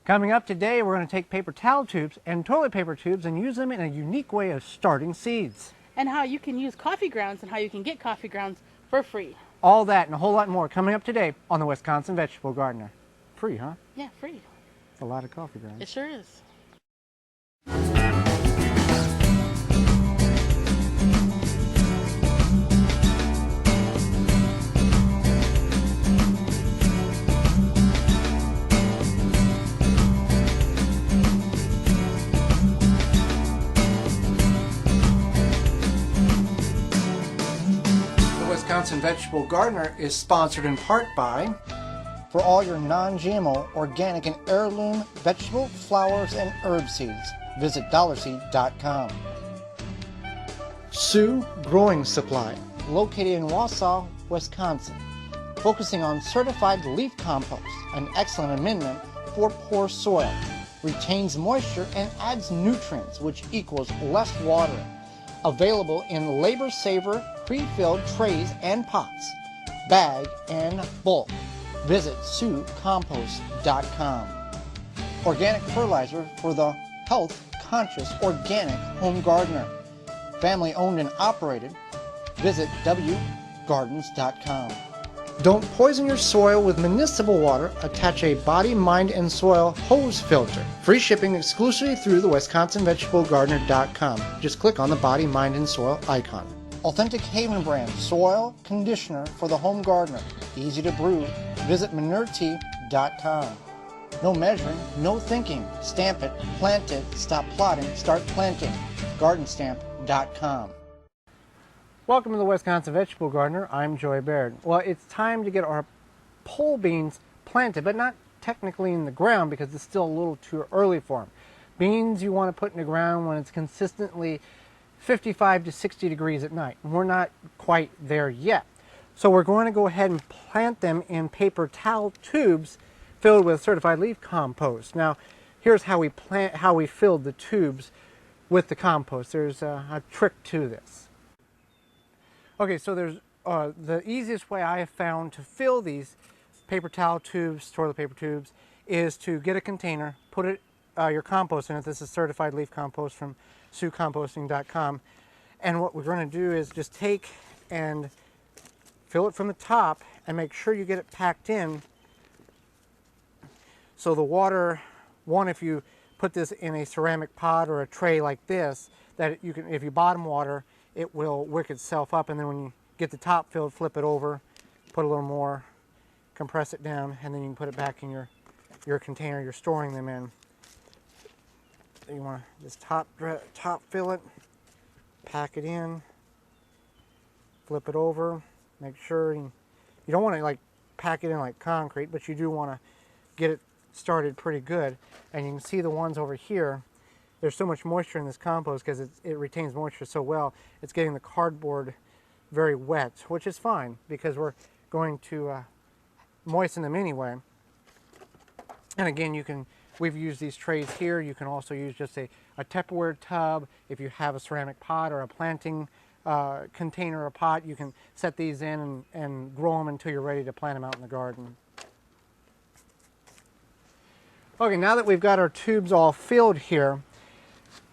Coming up today, we're going to take paper towel tubes and toilet paper tubes and use them in a unique way of starting seeds. And how you can use coffee grounds and how you can get coffee grounds for free. All that and a whole lot more coming up today on the Wisconsin Vegetable Gardener. Free, huh? Yeah, free. It's a lot of coffee grounds. It sure is. Wisconsin Vegetable Gardener is sponsored in part by, for all your non-GMO, organic and heirloom vegetable, flowers, and herb seeds, visit dollarseed.com. Sioux Growing Supply, located in Wausau, Wisconsin, focusing on certified leaf compost, an excellent amendment for poor soil, retains moisture and adds nutrients, which equals less watering. Available in labor-saver, pre-filled trays and pots, bag and bulk. Visit SiouxCompost.com. Organic fertilizer for the health-conscious organic home gardener. Family owned and operated. Visit thewiveggardener.com. Don't poison your soil with municipal water. Attach a body, mind, and soil hose filter. Free shipping exclusively through the WisconsinVegetableGardener.com. Just click on the body, mind, and soil icon. Authentic Haven brand soil conditioner for the home gardener. Easy to brew. Visit ManureTea.com. No measuring, no thinking. Stamp it, plant it, stop plotting, start planting. GardenStamp.com. Welcome to the Wisconsin Vegetable Gardener. I'm Joy Baird. Well, it's time to get our pole beans planted, but not technically in the ground because it's still a little too early for them. Beans you want to put in the ground when it's consistently 55 to 60 degrees at night. We're not quite there yet. So we're going to go ahead and plant them in paper towel tubes filled with certified leaf compost. Now, here's how we filled the tubes with the compost. There's a trick to this. Okay, so there's the easiest way I have found to fill these paper towel tubes, toilet paper tubes, is to get a container, put it your compost in it. This is certified leaf compost from SiouxComposting.com. And what we're going to do is just take and fill it from the top and make sure you get it packed in. So the water, if you put this in a ceramic pot or a tray like this, that you can, if you bottom water, it will wick itself up, and then when you get the top filled, flip it over, put a little more, compress it down, and then you can put it back in your container you're storing them in. So you want to just top fill it, pack it in, flip it over, make sure you don't want to like pack it in like concrete, but you do want to get it started pretty good. And you can see the ones over here. There's so much moisture in this compost because it retains moisture so well. It's getting the cardboard very wet, which is fine because we're going to moisten them anyway. And again, we've used these trays here. You can also use just a Tupperware tub. If you have a ceramic pot or a planting container or pot, you can set these in and grow them until you're ready to plant them out in the garden. Okay, now that we've got our tubes all filled here,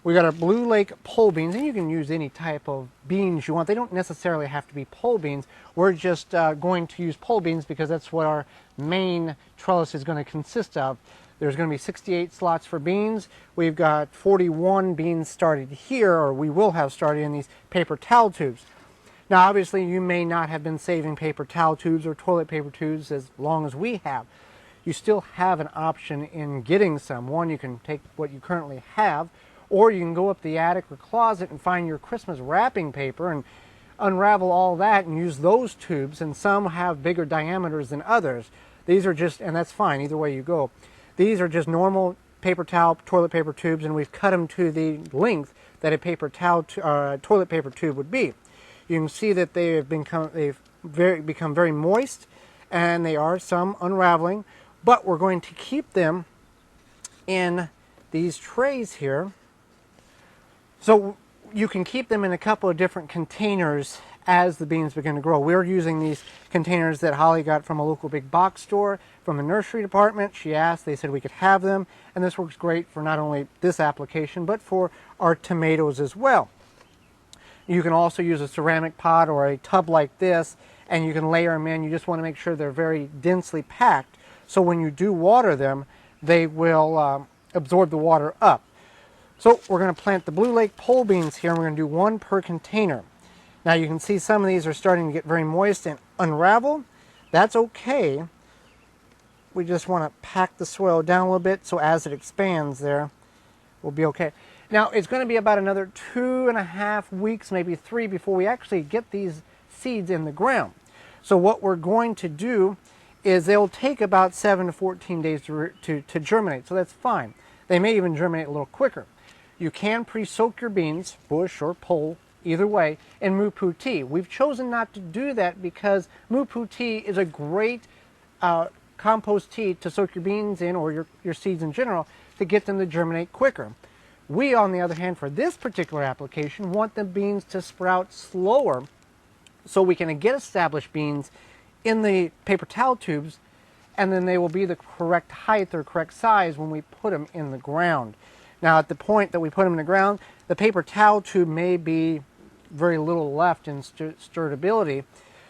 we got our Blue Lake pole beans, and you can use any type of beans you want. They don't necessarily have to be pole beans. We're just going to use pole beans because that's what our main trellis is going to consist of. There's going to be 68 slots for beans. We've got 41 beans started here, or we will have started in these paper towel tubes. Now, obviously, you may not have been saving paper towel tubes or toilet paper tubes as long as we have. You still have an option in getting some. One, you can take what you currently have, or you can go up the attic or closet and find your Christmas wrapping paper and unravel all that and use those tubes, and some have bigger diameters than others. These are just, and that's fine, either way you go. These are just normal paper towel, toilet paper tubes, and we've cut them to the length that a paper towel, toilet paper tube would be. You can see that they've become very moist, and they are some unraveling, but we're going to keep them in these trays here. So you can keep them in a couple of different containers as the beans begin to grow. We're using these containers that Holly got from a local big box store, from the nursery department. She asked, they said we could have them, and this works great for not only this application, but for our tomatoes as well. You can also use a ceramic pot or a tub like this, and you can layer them in. You just want to make sure they're very densely packed, so when you do water them, they will absorb the water up. So we're going to plant the Blue Lake pole beans here, and we're going to do 1 per container. Now you can see some of these are starting to get very moist and unravel. That's okay. We just want to pack the soil down a little bit so as it expands there, we'll be okay. Now it's going to be about another 2.5 weeks, maybe 3, before we actually get these seeds in the ground. So what we're going to do is they'll take about 7 to 14 days to germinate, so that's fine. They may even germinate a little quicker. You can pre-soak your beans, bush or pole, either way, in moo-poo tea. We've chosen not to do that because moo-poo tea is a great compost tea to soak your beans in, or your seeds in general, to get them to germinate quicker. We, on the other hand, for this particular application, want the beans to sprout slower so we can get established beans in the paper towel tubes, and then they will be the correct height or correct size when we put them in the ground. Now at the point that we put them in the ground, the paper towel tube may be very little left in sturability,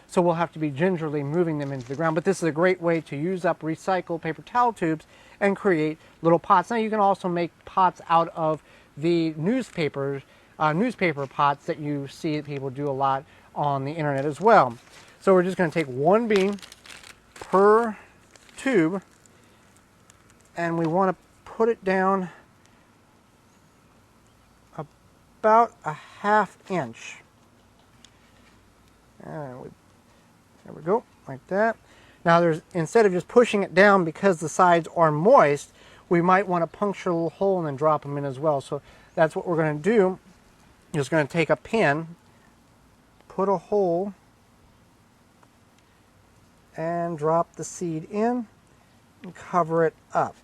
so we'll have to be gingerly moving them into the ground. But this is a great way to use up recycled paper towel tubes and create little pots. Now you can also make pots out of the newspaper pots that you see people do a lot on the internet as well. So we're just going to take 1 bean per tube, and we want to put it down about a 1/2 inch. There we go, like that. Now instead of just pushing it down because the sides are moist, we might want to puncture a little hole and then drop them in as well. So that's what we're going to do. Just going to take a pin, put a hole, and drop the seed in and cover it up.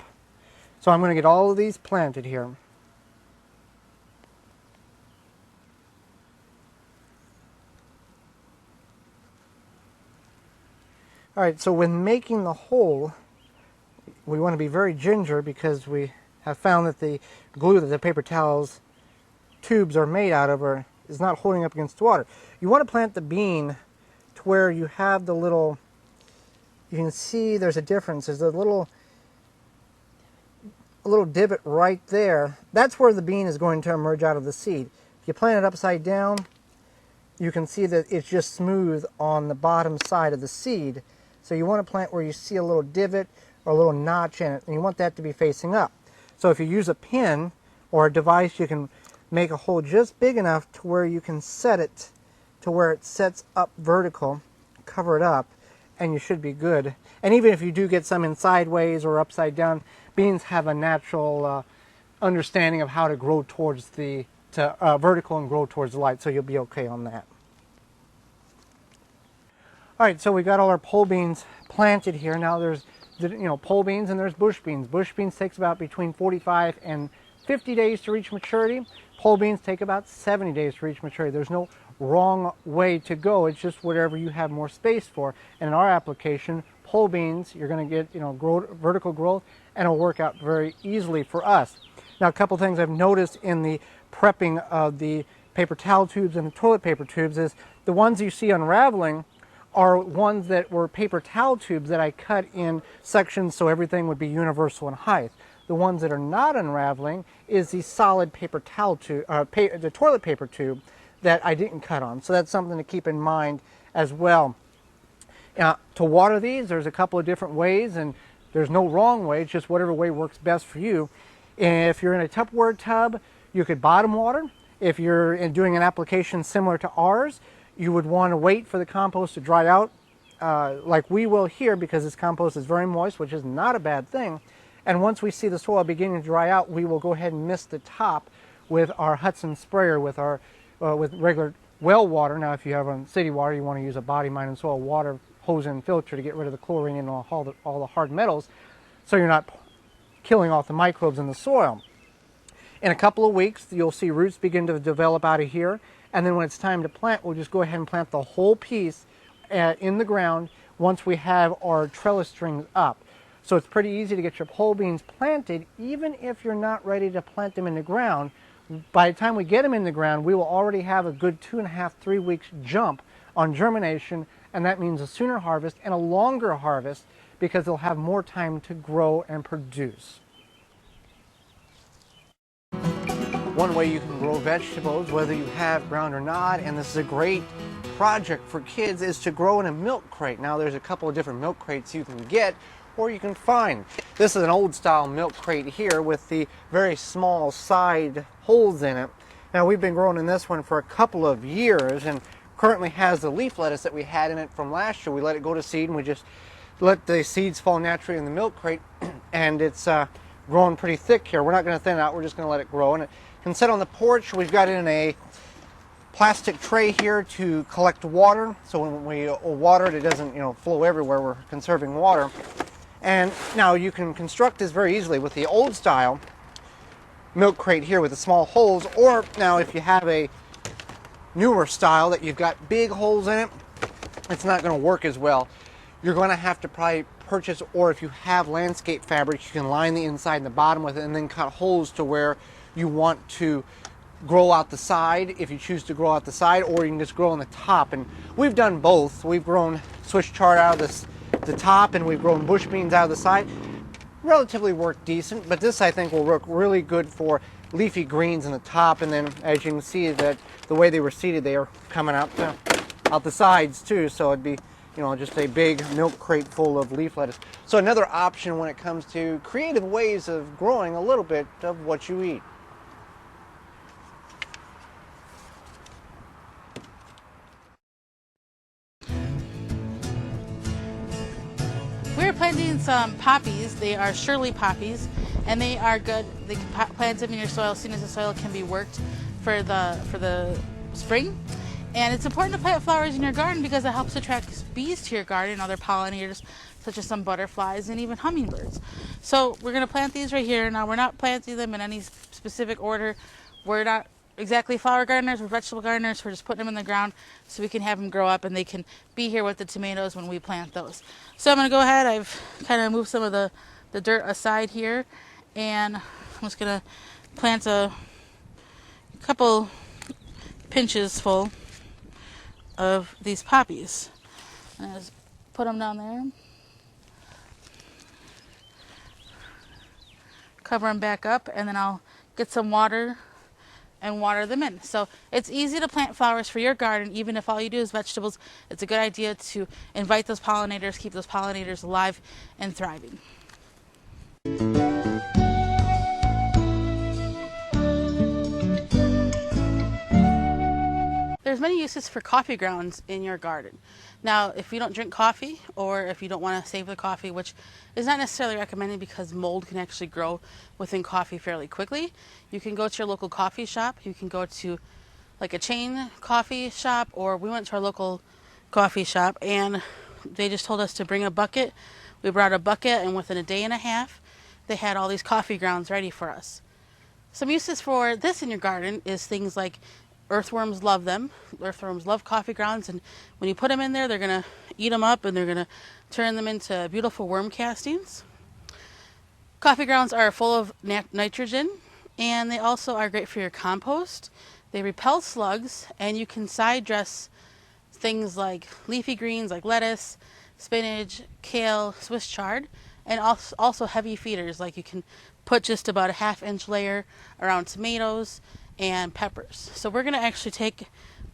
So I'm going to get all of these planted here. All right, so when making the hole, we want to be very ginger because we have found that the glue that the paper towels tubes are made out of is not holding up against water. You want to plant the bean to where you have the little, you can see there's a difference. There's a little divot right there. That's where the bean is going to emerge out of the seed. If you plant it upside down, you can see that it's just smooth on the bottom side of the seed. So you want to plant where you see a little divot or a little notch in it, and you want that to be facing up. So if you use a pin or a device, you can make a hole just big enough to where you can set it to where it sets up vertical, cover it up, and you should be good. And even if you do get some in sideways or upside down, beans have a natural understanding of how to grow towards the vertical and grow towards the light, so you'll be okay on that. All right, so we got all our pole beans planted here. Now there's pole beans and there's bush beans. Bush beans takes about between 45 and 50 days to reach maturity. Pole beans take about 70 days to reach maturity. There's no wrong way to go. It's just whatever you have more space for. And in our application, pole beans, you're going to get vertical growth, and it'll work out very easily for us. Now, a couple things I've noticed in the prepping of the paper towel tubes and the toilet paper tubes is the ones you see unraveling are ones that were paper towel tubes that I cut in sections so everything would be universal in height. The ones that are not unraveling is the solid paper towel tube, the toilet paper tube that I didn't cut on. So that's something to keep in mind as well. To water these, there's a couple of different ways, and there's no wrong way. It's just whatever way works best for you. If you're in a Tupperware tub, you could bottom water. If you're doing an application similar to ours, you would want to wait for the compost to dry out, like we will here, because this compost is very moist, which is not a bad thing. And once we see the soil beginning to dry out, we will go ahead and mist the top with our Hudson sprayer with regular well water. Now, if you have a city water, you want to use a body, mind, and soil water hose and filter to get rid of the chlorine and all the hard metals, so you're not killing off the microbes in the soil. In a couple of weeks, you'll see roots begin to develop out of here, And then when it's time to plant, we'll just go ahead and plant the whole piece in the ground once we have our trellis strings up. So it's pretty easy to get your pole beans planted, even if you're not ready to plant them in the ground. By the time we get them in the ground, we will already have a good 2.5 to 3 weeks jump on germination, and that means a sooner harvest and a longer harvest because they'll have more time to grow and produce. One way you can grow vegetables, whether you have ground or not, and this is a great project for kids, is to grow in a milk crate. Now there's a couple of different milk crates you can get or you can find. This is an old style milk crate here with the very small side holes in it. Now we've been growing in this one for a couple of years and currently has the leaf lettuce that we had in it from last year. We let it go to seed and we just let the seeds fall naturally in the milk crate, and it's growing pretty thick here. We're not going to thin it out, we're just going to let it grow. And it can sit on the porch. We've got it in a plastic tray here to collect water, so when we water it, it doesn't flow everywhere. We're conserving water. And now you can construct this very easily with the old style milk crate here with the small holes, or now if you have a newer style that you've got big holes in it, it's not going to work as well. You're going to have to probably purchase, or if you have landscape fabric, you can line the inside and the bottom with it and then cut holes to where you want to grow out the side, if you choose to grow out the side, or you can just grow on the top. And we've done both. We've grown Swiss chard out of the top, and we've grown bush beans out of the side. Relatively work decent, but this I think will work really good for leafy greens in the top. And then as you can see that the way they were seeded, they are coming out the sides too, so it'd be just a big milk crate full of leaf lettuce. So another option when it comes to creative ways of growing a little bit of what you eat. We're planting some poppies. They are Shirley poppies, and they are good. They can plant them in your soil as soon as the soil can be worked for the spring. And it's important to plant flowers in your garden because it helps attract bees to your garden and other pollinators, such as some butterflies and even hummingbirds. So we're going to plant these right here. Now we're not planting them in any specific order. We're not exactly flower gardeners, we're vegetable gardeners. We're just putting them in the ground so we can have them grow up and they can be here with the tomatoes when we plant those. So I'm going to go ahead. I've kind of moved some of the dirt aside here, and I'm just going to plant a couple pinches full of these poppies. And I just put them down there, cover them back up, and then I'll get some water and water them in. So it's easy to plant flowers for your garden, even if all you do is vegetables. It's a good idea to invite those pollinators, keep those pollinators alive and thriving. There's many uses for coffee grounds in your garden. Now, if you don't drink coffee, or if you don't want to save the coffee, which is not necessarily recommended because mold can actually grow within coffee fairly quickly, you can go to your local coffee shop. You can go to like a chain coffee shop, or we went to our local coffee shop and they just told us to bring a bucket. We brought a bucket, and within a day and a half, they had all these coffee grounds ready for us. Some uses for this in your garden is things like earthworms love them. Earthworms love coffee grounds, and when you put them in there, they're going to eat them up and they're going to turn them into beautiful worm castings. Coffee grounds are full of nitrogen, and they also are great for your compost. They repel slugs, and you can side dress things like leafy greens like lettuce, spinach, kale, Swiss chard, and also heavy feeders, like you can put just about a 1/2 inch layer around tomatoes and peppers. So we're going to actually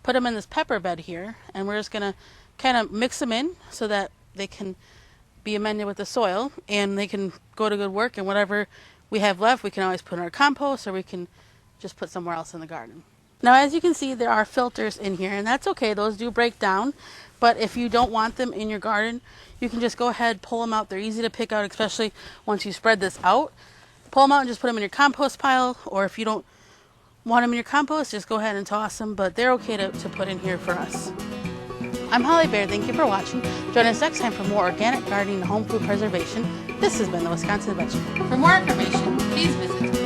put them in this pepper bed here, and we're just going to kind of mix them in so that they can be amended with the soil and they can go to good work, and whatever we have left we can always put in our compost, or we can just put somewhere else in the garden. Now, as you can see, there are filters in here, and that's okay. Those do break down, but if you don't want them in your garden, you can just go ahead, pull them out. They're easy to pick out, especially once you spread this out. Pull them out and just put them in your compost pile, or if you don't want them in your compost, just go ahead and toss them, but they're okay to put in here for us. I'm Holly Bear. Thank you for watching. Join us next time for more organic gardening and home food preservation. This has been the Wisconsin Vegetable. For more information, please visit